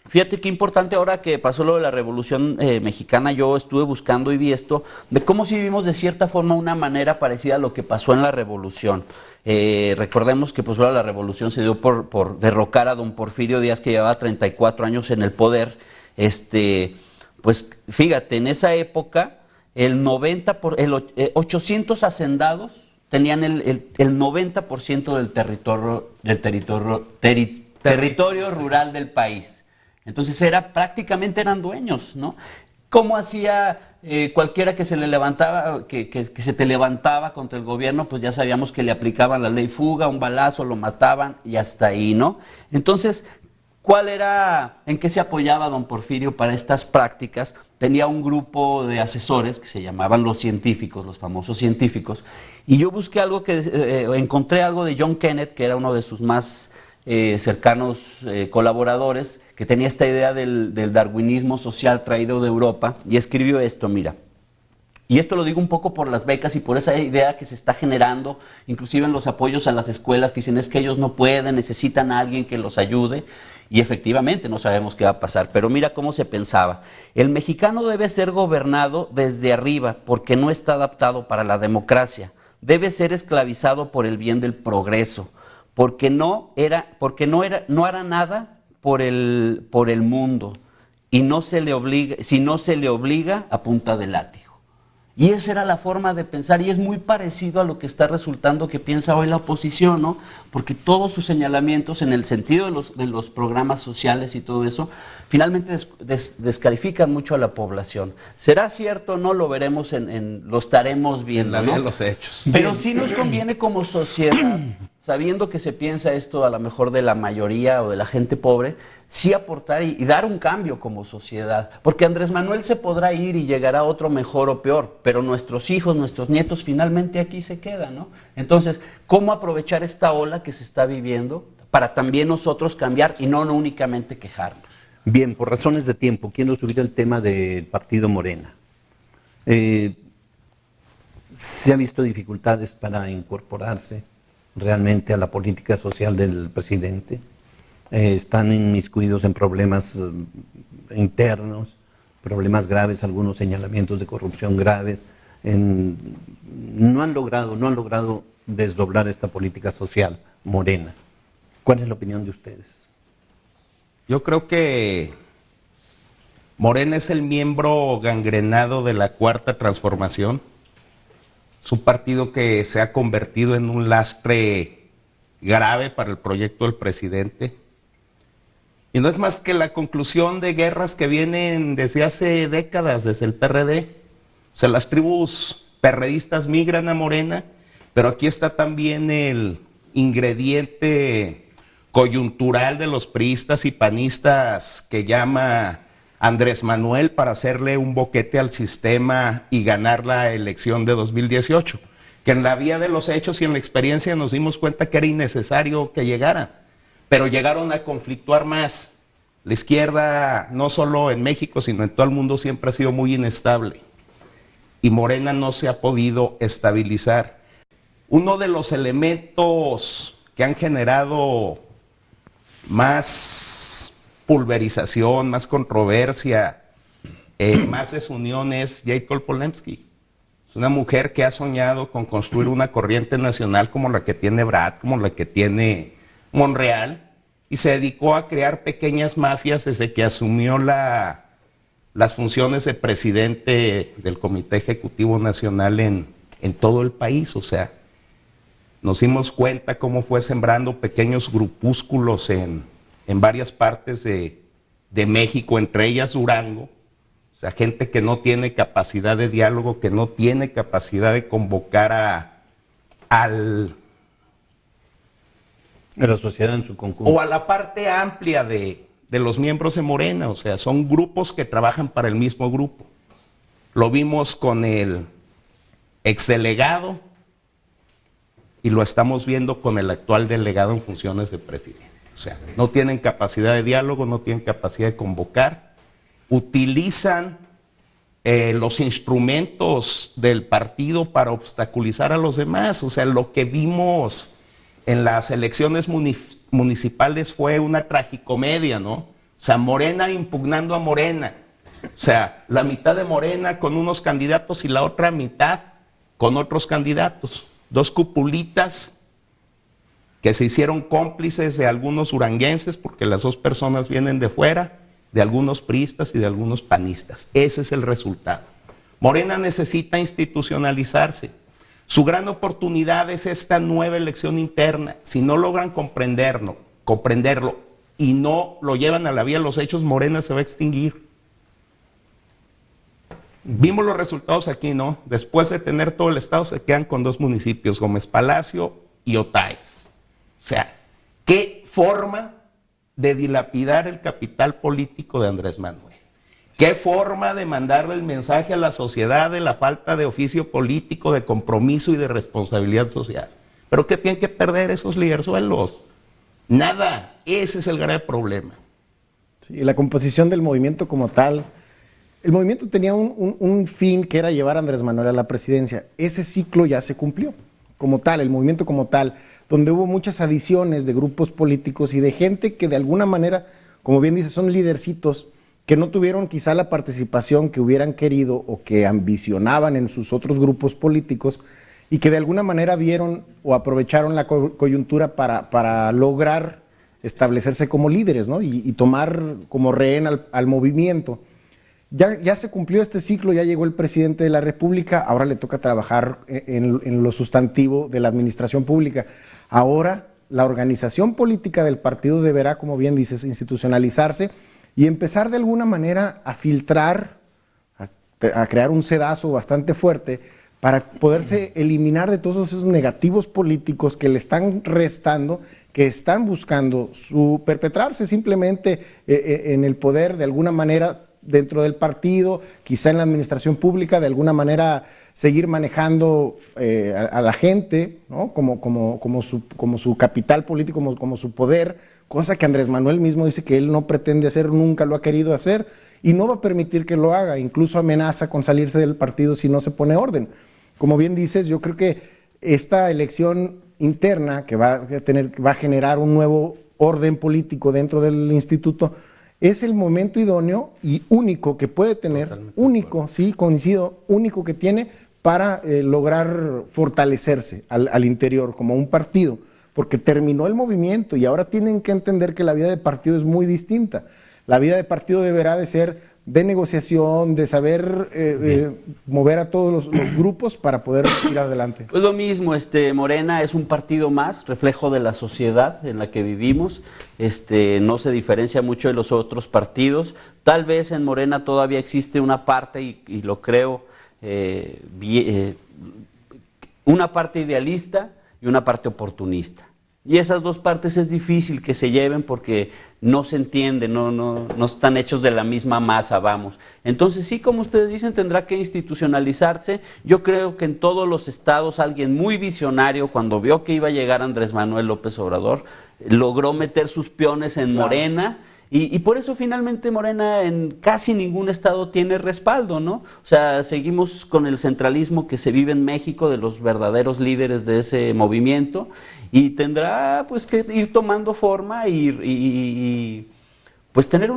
fíjate qué importante, ahora que pasó lo de la Revolución Mexicana, yo estuve buscando y vi esto, de cómo si vivimos de cierta forma una manera parecida a lo que pasó en la Revolución. Recordemos que pues la Revolución se dio por derrocar a don Porfirio Díaz, que llevaba 34 años en el poder. Pues fíjate, en esa época, 800 hacendados tenían el 90% del territorio rural del país. Entonces prácticamente eran dueños, ¿no? ¿Cómo hacía cualquiera que se le levantaba, que se te levantaba contra el gobierno? Pues ya sabíamos que le aplicaban la ley fuga, un balazo, lo mataban y hasta ahí, ¿no? Entonces, ¿en qué se apoyaba don Porfirio para estas prácticas? Tenía un grupo de asesores que se llamaban los científicos, los famosos científicos, y yo busqué encontré algo de John Kenneth, que era uno de sus más cercanos colaboradores, que tenía esta idea del darwinismo social traído de Europa, y escribió esto, mira. Y esto lo digo un poco por las becas y por esa idea que se está generando, inclusive en los apoyos a las escuelas, que dicen es que ellos no pueden, necesitan a alguien que los ayude, y efectivamente no sabemos qué va a pasar, pero mira cómo se pensaba. El mexicano debe ser gobernado desde arriba porque no está adaptado para la democracia, debe ser esclavizado por el bien del progreso, porque no hará nada por el mundo, y si no se le obliga a punta de látigo. Y esa era la forma de pensar, y es muy parecido a lo que está resultando que piensa hoy la oposición, ¿no? Porque todos sus señalamientos en el sentido de los programas sociales y todo eso, finalmente descalifican mucho a la población. ¿Será cierto o no? Lo veremos, lo estaremos viendo, ¿no? En los hechos. Pero sí nos conviene como sociedad, sabiendo que se piensa esto a lo mejor de la mayoría o de la gente pobre, sí aportar y dar un cambio como sociedad, porque Andrés Manuel se podrá ir y llegará otro mejor o peor, pero nuestros hijos, nuestros nietos finalmente aquí se quedan, ¿no? Entonces, ¿cómo aprovechar esta ola que se está viviendo para también nosotros cambiar y no únicamente quejarnos? Bien, por razones de tiempo, quiero subir el tema del partido Morena. Se han visto dificultades para incorporarse realmente a la política social del presidente. Están inmiscuidos en problemas internos, problemas graves, algunos señalamientos de corrupción graves. No han logrado desdoblar esta política social Morena. ¿Cuál es la opinión de ustedes? Yo creo que Morena es el miembro gangrenado de la Cuarta Transformación. Es un partido que se ha convertido en un lastre grave para el proyecto del presidente. Y no es más que la conclusión de guerras que vienen desde hace décadas, desde el PRD. O sea, las tribus perredistas migran a Morena, pero aquí está también el ingrediente coyuntural de los priistas y panistas que llama Andrés Manuel para hacerle un boquete al sistema y ganar la elección de 2018, que en la vía de los hechos y en la experiencia nos dimos cuenta que era innecesario que llegara, pero llegaron a conflictuar más. La izquierda, no solo en México, sino en todo el mundo, siempre ha sido muy inestable y Morena no se ha podido estabilizar. Uno de los elementos que han generado más pulverización, más controversia, más desunión es Jacob Polensky. Es una mujer que ha soñado con construir una corriente nacional como la que tiene Brad, como la que tiene Monreal, y se dedicó a crear pequeñas mafias desde que asumió las funciones de presidente del Comité Ejecutivo Nacional en todo el país. O sea, nos dimos cuenta cómo fue sembrando pequeños grupúsculos en varias partes de México, entre ellas Durango. O sea, gente que no tiene capacidad de diálogo, que no tiene capacidad de convocar a la sociedad en su conjunto. O a la parte amplia de los miembros de Morena. O sea, son grupos que trabajan para el mismo grupo. Lo vimos con el exdelegado y lo estamos viendo con el actual delegado en funciones de presidente. O sea, no tienen capacidad de diálogo, no tienen capacidad de convocar, utilizan los instrumentos del partido para obstaculizar a los demás. O sea, lo que vimos en las elecciones municipales fue una tragicomedia, ¿no? O sea, Morena impugnando a Morena. O sea, la mitad de Morena con unos candidatos y la otra mitad con otros candidatos. Dos cupulitas que se hicieron cómplices de algunos duranguenses, porque las dos personas vienen de fuera, de algunos priistas y de algunos panistas. Ese es el resultado. Morena necesita institucionalizarse. Su gran oportunidad es esta nueva elección interna. Si no logran comprenderlo y no lo llevan a la vía de los hechos, Morena se va a extinguir. Vimos los resultados aquí, ¿no? Después de tener todo el estado, se quedan con dos municipios, Gómez Palacio y Otaes. O sea, ¿qué forma de dilapidar el capital político de Andrés Manuel? ¿Qué forma de mandarle el mensaje a la sociedad de la falta de oficio político, de compromiso y de responsabilidad social? ¿Pero qué tienen que perder esos liderzuelos? Nada. Ese es el grave problema. Sí, la composición del movimiento como tal. El movimiento tenía un fin que era llevar a Andrés Manuel a la presidencia. Ese ciclo ya se cumplió como tal, el movimiento como tal, donde hubo muchas adiciones de grupos políticos y de gente que de alguna manera, como bien dice, son lidercitos que no tuvieron quizá la participación que hubieran querido o que ambicionaban en sus otros grupos políticos y que de alguna manera vieron o aprovecharon la coyuntura para lograr establecerse como líderes, ¿no? y tomar como rehén al movimiento. Ya se cumplió este ciclo, ya llegó el presidente de la República, ahora le toca trabajar en lo sustantivo de la administración pública. Ahora la organización política del partido deberá, como bien dices, institucionalizarse y empezar de alguna manera a filtrar, a crear un sedazo bastante fuerte para poderse eliminar de todos esos negativos políticos que le están restando, que están buscando perpetrarse simplemente en el poder de alguna manera dentro del partido, quizá en la administración pública, de alguna manera seguir manejando a la gente, ¿no? como su capital político, como su poder, cosa que Andrés Manuel mismo dice que él no pretende hacer, nunca lo ha querido hacer y no va a permitir que lo haga, incluso amenaza con salirse del partido si no se pone orden. Como bien dices, yo creo que esta elección interna que va a generar un nuevo orden político dentro del instituto, es el momento idóneo y único que puede tener, único, sí, coincido, único que tiene para lograr fortalecerse al interior como un partido, porque terminó el movimiento y ahora tienen que entender que la vida de partido es muy distinta. La vida de partido deberá de ser de negociación, de saber mover a todos los grupos para poder ir adelante. Pues lo mismo, Morena es un partido más, reflejo de la sociedad en la que vivimos, no se diferencia mucho de los otros partidos. Tal vez en Morena todavía existe una parte, y lo creo, una parte idealista y una parte oportunista. Y esas dos partes es difícil que se lleven porque no se entienden, no están hechos de la misma masa, vamos. Entonces sí, como ustedes dicen, tendrá que institucionalizarse. Yo creo que en todos los estados alguien muy visionario, cuando vio que iba a llegar Andrés Manuel López Obrador, logró meter sus peones en Morena. Y por eso finalmente Morena en casi ningún estado tiene respaldo, ¿no? O sea, seguimos con el centralismo que se vive en México de los verdaderos líderes de ese movimiento y tendrá pues que ir tomando forma y pues tener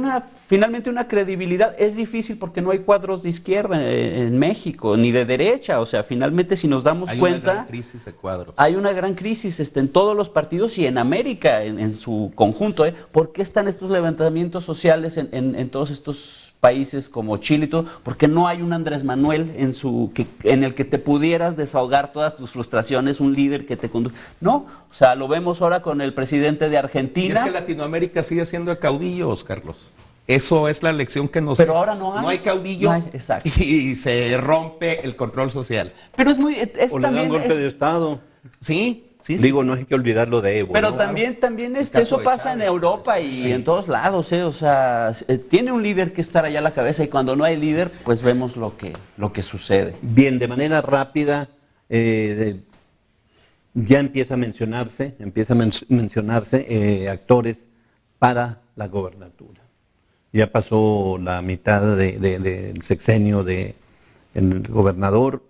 finalmente una credibilidad. Es difícil porque no hay cuadros de izquierda en México, ni de derecha. O sea, finalmente si nos damos cuenta... Hay una gran crisis de cuadros. Hay una gran crisis en todos los partidos y en América en su conjunto. ¿Por qué están estos levantamientos sociales en todos estos países como Chile y todo? Porque no hay un Andrés Manuel en el que te pudieras desahogar todas tus frustraciones, un líder que te conduzca. No, o sea, lo vemos ahora con el presidente de Argentina. Y es que Latinoamérica sigue siendo de caudillos, Carlos. Eso es la lección que nos... Pero ahora no hay. No hay caudillo, exacto. Y se rompe el control social. Pero es o le dan golpe de Estado. Sí. Digo, no hay que olvidarlo de Evo. Pero ¿no? también eso pasa en Europa y en todos lados, o sea, tiene un líder que estar allá a la cabeza y cuando no hay líder, pues vemos lo que sucede. Bien, de manera rápida, ya empieza a mencionarse actores para la gobernatura. Ya pasó la mitad del sexenio del gobernador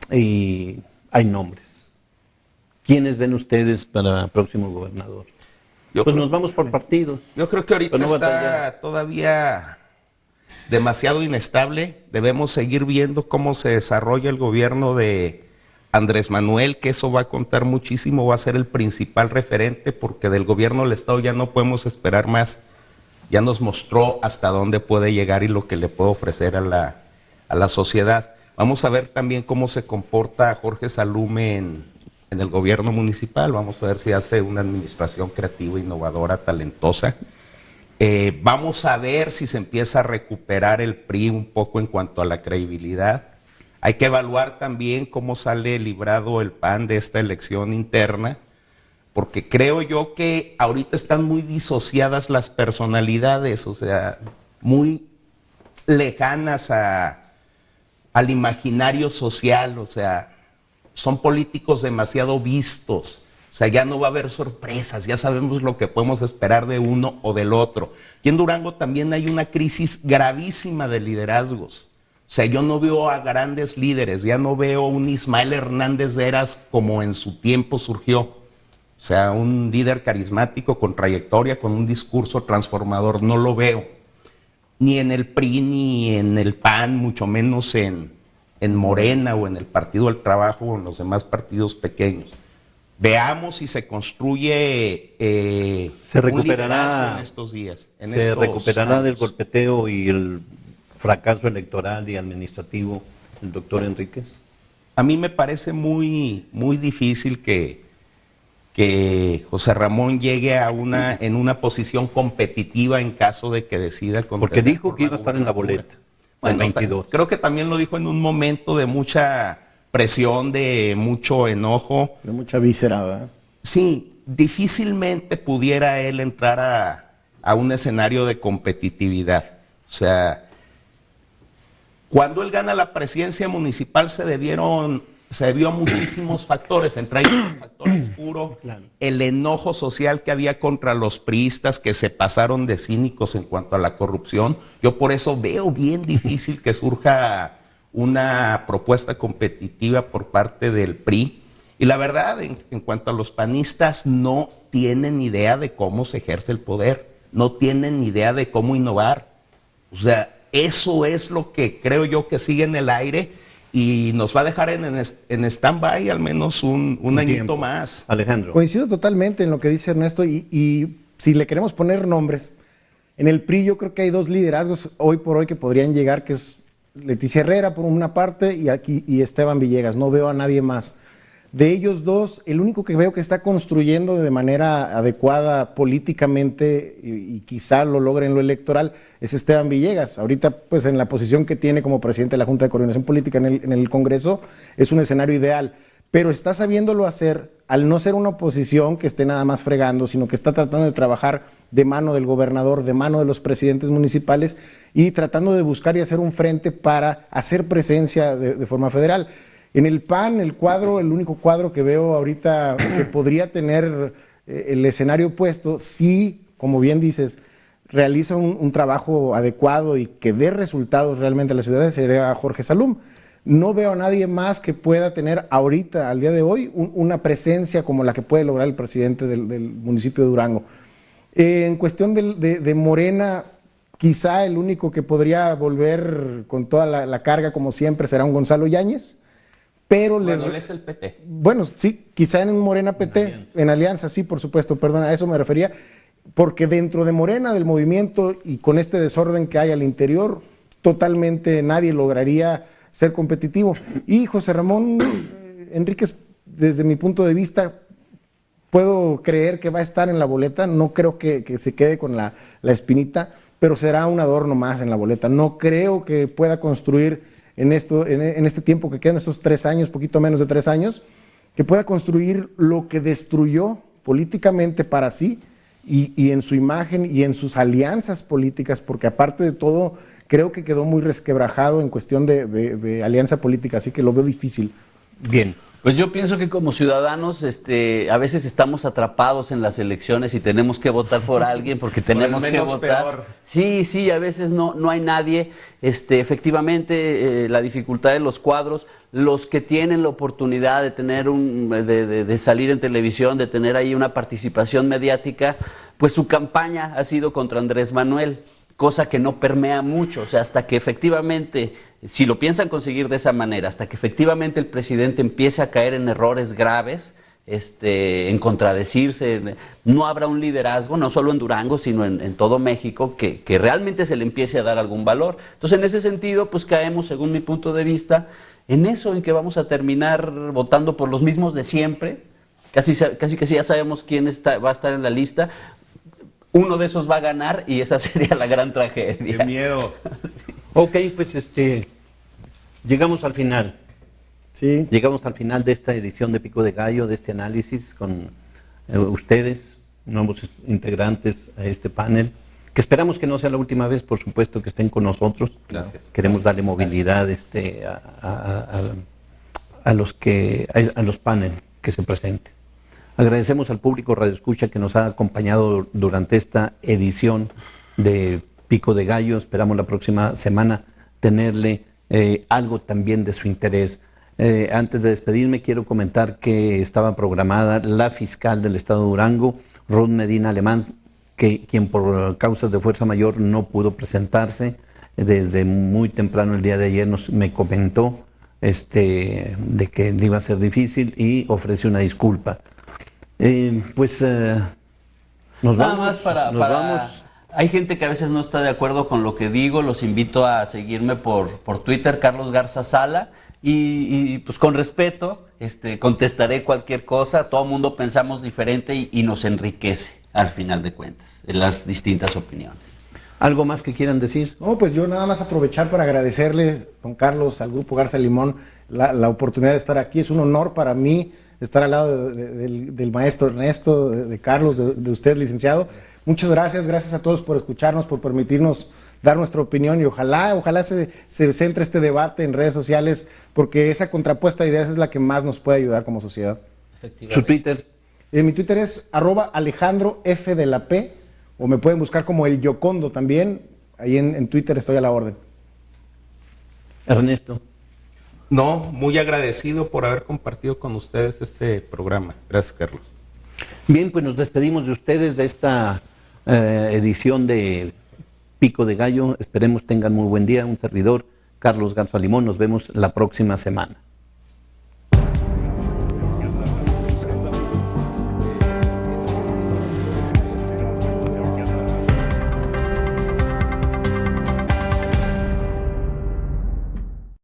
y hay nombres. ¿Quiénes ven ustedes para próximo gobernador? Pues nos vamos por partidos. Yo creo que ahorita está todavía demasiado inestable. Debemos seguir viendo cómo se desarrolla el gobierno de Andrés Manuel, que eso va a contar muchísimo, va a ser el principal referente, porque del gobierno del Estado ya no podemos esperar más. Ya nos mostró hasta dónde puede llegar y lo que le puede ofrecer a la sociedad. Vamos a ver también cómo se comporta Jorge Salume en el gobierno municipal. Vamos a ver si hace una administración creativa, innovadora, talentosa. Vamos a ver si se empieza a recuperar el PRI un poco en cuanto a la credibilidad. Hay que evaluar también cómo sale librado el PAN de esta elección interna, porque creo yo que ahorita están muy disociadas las personalidades, o sea, muy lejanas al imaginario social, o sea, son políticos demasiado vistos, o sea, ya no va a haber sorpresas, ya sabemos lo que podemos esperar de uno o del otro. Y en Durango también hay una crisis gravísima de liderazgos. O sea, yo no veo a grandes líderes, ya no veo un Ismael Hernández Heras como en su tiempo surgió. O sea, un líder carismático con trayectoria, con un discurso transformador, no lo veo. Ni en el PRI, ni en el PAN, mucho menos en Morena o en el Partido del Trabajo o en los demás partidos pequeños. Veamos si se construye se recuperará un liderazgo en estos días. Se recuperará del golpeteo y el fracaso electoral y administrativo el doctor Enríquez. A mí me parece muy, muy difícil que José Ramón llegue en una posición competitiva en caso de que decida... Porque dijo que iba a estar en la boleta. Bueno, 22. Creo que también lo dijo en un momento de mucha presión, de mucho enojo. De mucha víscera, ¿verdad? Sí, difícilmente pudiera él entrar a un escenario de competitividad. O sea, cuando él gana la presidencia municipal se debió a muchísimos factores, entre ellos el factor puro, el enojo social que había contra los priistas que se pasaron de cínicos en cuanto a la corrupción. Yo por eso veo bien difícil que surja una propuesta competitiva por parte del PRI Y la verdad, en cuanto a los panistas, no tienen idea de cómo se ejerce el poder, no tienen idea de cómo innovar. O sea, eso es lo que creo yo que sigue en el aire y nos va a dejar en stand-by al menos un añito tiempo más. Alejandro. Coincido totalmente en lo que dice Ernesto y si le queremos poner nombres, en el PRI yo creo que hay dos liderazgos hoy por hoy que podrían llegar, que es Leticia Herrera por una parte y Esteban Villegas. No veo a nadie más. De ellos dos, el único que veo que está construyendo de manera adecuada políticamente y quizá lo logre en lo electoral es Esteban Villegas. Ahorita, pues en la posición que tiene como presidente de la Junta de Coordinación Política en el Congreso, es un escenario ideal. Pero está sabiéndolo hacer al no ser una oposición que esté nada más fregando, sino que está tratando de trabajar de mano del gobernador, de mano de los presidentes municipales y tratando de buscar y hacer un frente para hacer presencia de forma federal. En el PAN, el único cuadro que veo ahorita que podría tener el escenario puesto, sí, como bien dices, realiza un trabajo adecuado y que dé resultados realmente a la ciudad, sería Jorge Salum. No veo a nadie más que pueda tener ahorita, al día de hoy, una presencia como la que puede lograr el presidente del municipio de Durango. En cuestión de Morena, quizá el único que podría volver con toda la carga, como siempre, será un Gonzalo Yáñez. Pero Bueno, él es el PT. Bueno, sí, quizá en un Morena PT, en alianza, sí, por supuesto, perdón, a eso me refería, porque dentro de Morena, del movimiento y con este desorden que hay al interior, totalmente nadie lograría ser competitivo. Y José Ramón Enríquez, desde mi punto de vista, puedo creer que va a estar en la boleta, no creo que se quede con la espinita, pero será un adorno más en la boleta. No creo que pueda construir en este tiempo que quedan, estos 3 años, poquito menos de 3 años, que pueda construir lo que destruyó políticamente para sí y en su imagen y en sus alianzas políticas, porque aparte de todo, creo que quedó muy resquebrajado en cuestión de alianza política, así que lo veo difícil. Bien. Pues yo pienso que como ciudadanos a veces estamos atrapados en las elecciones y tenemos que votar por alguien porque tenemos que votar. Peor. Sí, a veces no hay nadie. Efectivamente, la dificultad de los cuadros, los que tienen la oportunidad de tener de salir en televisión, de tener ahí una participación mediática, pues su campaña ha sido contra Andrés Manuel, cosa que no permea mucho, o sea, hasta que efectivamente, si lo piensan conseguir de esa manera, hasta que efectivamente el presidente empiece a caer en errores graves, en contradecirse, no habrá un liderazgo, no solo en Durango, sino en todo México, que realmente se le empiece a dar algún valor. Entonces, en ese sentido, pues caemos, según mi punto de vista, en eso, en que vamos a terminar votando por los mismos de siempre, casi que ya sabemos quién va a estar en la lista. Uno de esos va a ganar y esa sería la gran tragedia. Qué miedo. Ok, pues llegamos al final. Sí. Llegamos al final de esta edición de Pico de Gallo, de este análisis con ustedes, nuevos integrantes a este panel, que esperamos que no sea la última vez, por supuesto, que estén con nosotros. Gracias. Queremos darle movilidad a los paneles que se presenten. Agradecemos al público Radio Escucha que nos ha acompañado durante esta edición de Pico de Gallo. Esperamos la próxima semana tenerle algo también de su interés. Antes de despedirme, quiero comentar que estaba programada la fiscal del Estado de Durango, Ruth Medina Alemán, quien por causas de fuerza mayor no pudo presentarse. Desde muy temprano el día de ayer me comentó de que iba a ser difícil y ofrece una disculpa. Nos Nada vamos. más vamos. Hay gente que a veces no está de acuerdo con lo que digo, los invito a seguirme por Twitter, Carlos Garza Sala, y pues con respeto contestaré cualquier cosa. Todo el mundo pensamos diferente y nos enriquece al final de cuentas en las distintas opiniones. ¿Algo más que quieran decir? No, pues yo nada más aprovechar para agradecerle, don Carlos, al Grupo Garza Limón, la oportunidad de estar aquí. Es un honor para mí estar al lado del maestro Ernesto, de Carlos, de usted, licenciado. Muchas gracias a todos por escucharnos, por permitirnos dar nuestra opinión y ojalá se centre este debate en redes sociales, porque esa contrapuesta de ideas es la que más nos puede ayudar como sociedad. ¿Su Twitter? Mi Twitter es @AlejandroF_, o me pueden buscar como El Yocondo también. Ahí en Twitter estoy a la orden. Ernesto. No, muy agradecido por haber compartido con ustedes este programa. Gracias, Carlos. Bien, pues nos despedimos de ustedes de esta edición de Pico de Gallo. Esperemos tengan muy buen día. Un servidor, Carlos Garza Limón. Nos vemos la próxima semana.